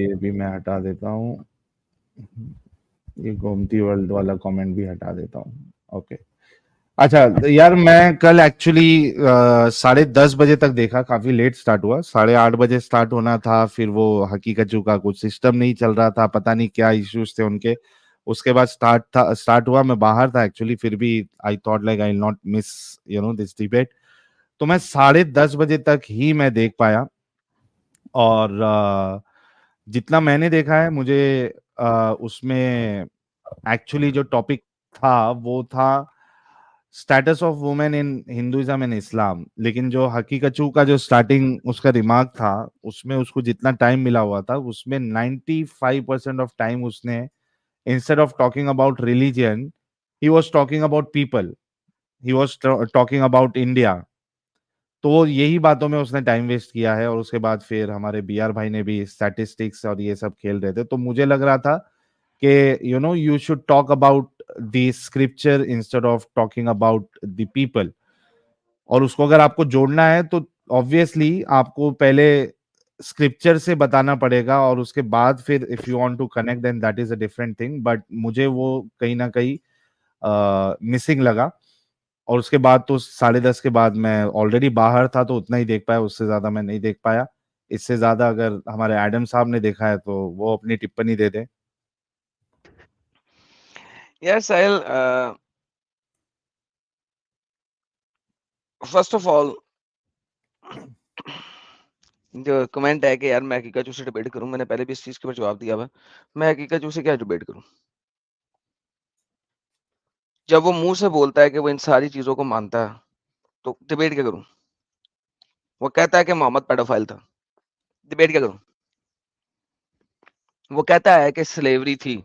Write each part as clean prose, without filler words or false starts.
ये भी मैं हटा देता हूँ, ये गोमती वर्ल्ड वाला कमेंट भी हटा देता हूँ। ओके, अच्छा यार, मैं कल एक्चुअली 10:30 बजे तक देखा, काफी लेट स्टार्ट हुआ, 8:30 बजे स्टार्ट होना था, फिर वो हकीकतू का कुछ सिस्टम नहीं चल रहा था, पता नहीं क्या इश्यूज थे उनके। उसके बाद स्टार्ट हुआ, मैं बाहर था एक्चुअली, फिर भी I thought like I will not miss this debate. तो मैं 10:30 बजे तक ही मैं देख पाया, और जितना मैंने देखा है, मुझे उसमें एक्चुअली जो टॉपिक था वो था status of women in Hinduism and Islam. लेकिन जो हकीकतू का जो स्टार्टिंग उसका रिमार्क था, उसमें उसको जितना टाइम मिला हुआ था, उसमें 95% ऑफ टाइम उसने, instead of talking about religion, he was talking about people, he was talking about India. तो यही बातों में उसने टाइम वेस्ट किया है, और उसके बाद फिर हमारे बी आर भाई ने भी स्टैटिस्टिक्स और ये सब खेल रहे थे, तो मुझे लग रहा था कि you should talk about the scripture instead of talking about the people. और उसको अगर आपको जोड़ना है तो ऑब्वियसली आपको पहले स्क्रिप्चर से बताना पड़ेगा, और उसके बाद फिर if you want to connect then that is a different thing, but मुझे वो कहीं ना कहीं मिसिंग लगा। और उसके बाद तो 10:30 के बाद मैं ऑलरेडी बाहर था, तो उतना ही देख पाया, उससे ज्यादा मैं नहीं देख पाया। इससे ज्यादा अगर हमारे एडम साहब ने देखा है तो वो अपनी टिप्पणी दे दें। Yes, Sahil, first of all, जो कमेंट है कि यार मैं हकीकतू से डिबेट करूं, मैंने पहले भी इस चीज के ऊपर जवाब दिया हुआ। मैं हकीकतू से क्या डिबेट करूं? जब वो मुंह से बोलता है कि वो इन सारी चीजों को मानता है, तो डिबेट क्या करूं? वो कहता है कि मोहम्मद पेडोफाइल था, डिबेट क्या करूं? वो कहता है कि स्लेवरी थी,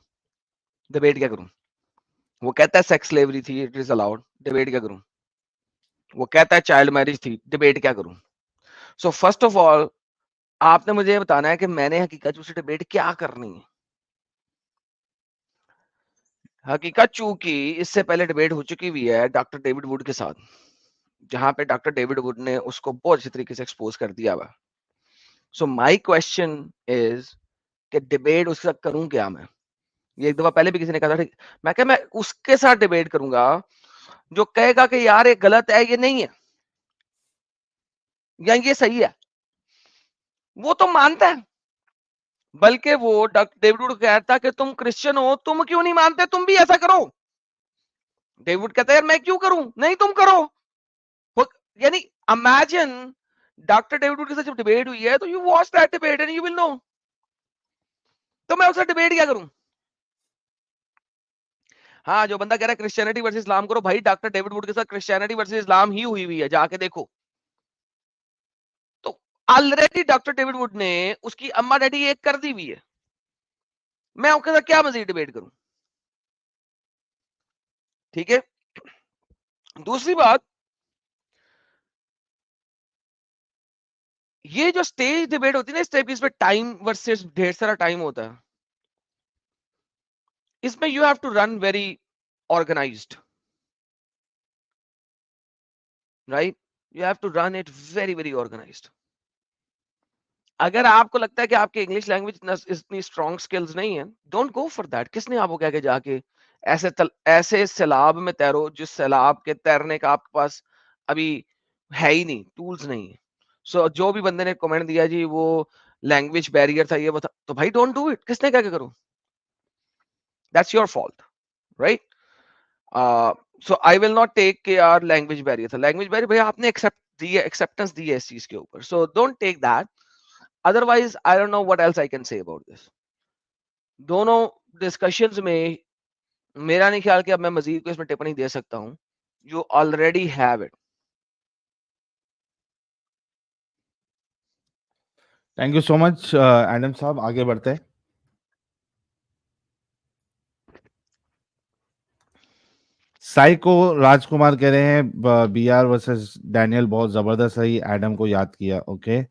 डिबेट क्या करूं? वो कहता है सेक्स स्लेवरी थी, इट इज अलाउड, डिबेट क्या करूं? वो कहता है चाइल्ड मैरिज थी, डिबेट क्या करूं? सो फर्स्ट ऑफ ऑल, आपने मुझे ये बताना है कि मैंने हकीकत से डिबेट क्या करनी है। हकीकत चूंकि इससे पहले डिबेट हो चुकी हुई है डॉक्टर डेविड वुड के साथ, जहां पे डॉक्टर डेविड वुड ने उसको बहुत अच्छी तरीके से एक्सपोज कर दिया हुआ। सो माय क्वेश्चन इज कि डिबेट उसके साथ करूं क्या मैं? ये एक दफा पहले भी किसी ने कहा था, ठीक, मैं क्या मैं उसके साथ डिबेट करूंगा जो कहेगा कि यार ये गलत है, ये नहीं है, या ये सही है। वो तो मानता है, बल्कि वो डॉक्टर डेविड वुड कहता है कि तुम क्रिश्चियन हो, तुम क्यों नहीं मानते, तुम भी ऐसा करो। डेविड कहता है यार मैं क्यों करूं, नहीं तुम करो। यानी इमेजिन डॉक्टर डेविड वुड के साथ जब डिबेट हुई है, तो you watch that debate and you will know. तो मैं उससे डिबेट क्या करूं? हाँ, जो बंदा कह रहा है क्रिश्चियनिटी वर्सेस इस्लाम करो, भाई डॉक्टर डेविड वुड के साथ क्रिश्चियनिटी वर्सेस इस्लाम ही हुई है, जाके देखो। तो ऑलरेडी डॉक्टर डेविड वुड ने उसकी अम्मा डैडी एक कर दी हुई है, मैं उसके साथ क्या मजीद डिबेट करूं? ठीक है। दूसरी बात, ये जो स्टेज डिबेट होती है ना, इस टाइप, इसमें टाइम वर्सेस ढेर सारा टाइम होता है। इसमें you have to run very organised, right? You have to run it very very organised. अगर आपको लगता है कि आपके इंग्लिश लैंग्वेज इतनी स्ट्रॉन्ग स्किल्स नहीं है, डोंट गो फॉर दैट। किसने आपको कहा कि जाके ऐसे सैलाब में तैरो जिस सैलाब के तैरने का आपके पास अभी है ही नहीं, टूल्स नहीं है। सो जो भी बंदे ने कमेंट दिया जी वो लैंग्वेज बैरियर था, ये बता, तो भाई डोंट डू इट। किसने क्या करो? That's your fault, right? So I will not take के यार लैंग्वेज बैरियर था। लैंग्वेज बैरियर भैया आपने एक्सेप्टेंस दी है इस चीज के ऊपर, so don't take that. Otherwise I don't know what else I can say about this. दोनों डिस्कशंस में मेरा नहीं ख्याल कि अब मैं मजीद को इसमें टिप्पणी दे सकता हूं। You already have it. Thank you so much Adam साहब, आगे बढ़ते हैं। साइको राजकुमार कह रहे हैं बी आर वर्सेस डैनियल बहुत जबरदस्त रही, एडम को याद किया। ओके,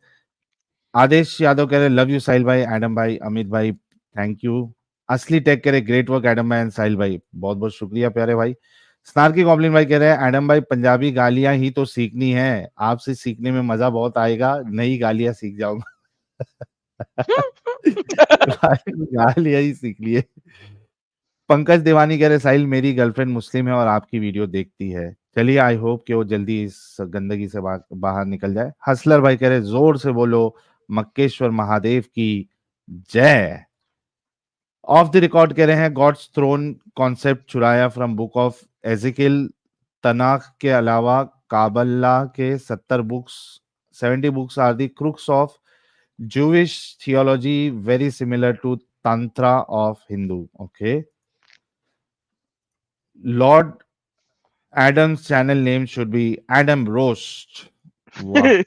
आदेश यादव कह रहे लव यू साहिल भाई, एडम भाई, अमित भाई, थैंक यू। असली टेक कह रहे ग्रेट वर्क एडम भाई एंड साहिल भाई, बहुत बहुत शुक्रिया प्यारे भाई। स्नार्की गॉब्लिन भाई कह रहे हैं एडम भाई पंजाबी गालियां ही तो सीखनी है, आपसे सीखने में मजा बहुत आएगा, नई गालियां सीख जाऊंगा। गाल यही सीख लिए। पंकज देवानी कह रहे साहिल मेरी गर्लफ्रेंड मुस्लिम है और आपकी वीडियो देखती है। चलिए आई होप कि वो जल्दी इस गंदगी से बाहर निकल जाए। हसलर भाई कह रहे जोर से बोलो मक्केश्वर महादेव की जय। ऑफ द रिकॉर्ड कह रहे हैं गॉड्स थ्रोन कॉन्सेप्ट चुराया from book of Ezekiel. Tanakh के अलावा काबल्ला के 70 books are the crux of Jewish theology, very similar to Tantra of Hindu. Okay. Lord Adam's channel name should be Adam Roast. Wow.